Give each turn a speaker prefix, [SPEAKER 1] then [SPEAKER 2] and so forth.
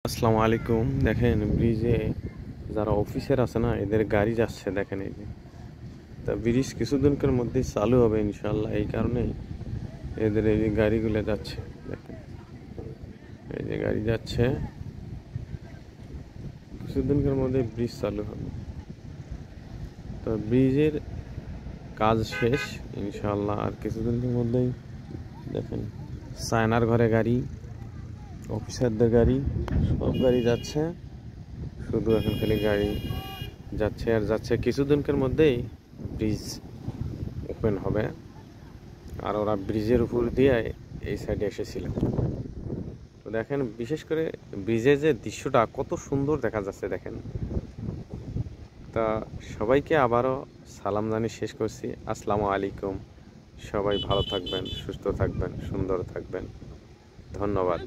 [SPEAKER 1] আসসালামু আলাইকুম। দেখেন ব্রিজে যারা অফিসার আছে না, এদের গাড়ি যাচ্ছে। দেখেন এই যে, তা ব্রিজ কিছুদিনের মধ্যেই চালু হবে ইনশাল্লাহ। এই কারণেই এদের এই যে গাড়িগুলো যাচ্ছে। দেখেন এই যে গাড়ি যাচ্ছে, কিছুদিনের মধ্যে ব্রিজ চালু হবে। তো ব্রিজের কাজ শেষ ইনশাল্লাহ, আর কিছুদিনের মধ্যেই। দেখেন চায়নার ঘরে গাড়ি, অফিসারদের গাড়ি, সব গাড়ি যাচ্ছে। শুধু এখন খালি গাড়ি যাচ্ছে আর যাচ্ছে। কিছুদিনের মধ্যেই ব্রিজ ওপেন হবে। আর ওরা ব্রিজের উপর দিয়ে এই সাইডে এসেছিল। তো দেখেন, বিশেষ করে ব্রিজের যে দৃশ্যটা কত সুন্দর দেখা যাচ্ছে দেখেন। তা সবাইকে আবারও সালাম জানিয়ে শেষ করছি। আসসালামু আলাইকুম। সবাই ভালো থাকবেন, সুস্থ থাকবেন, সুন্দর থাকবেন। ধন্যবাদ।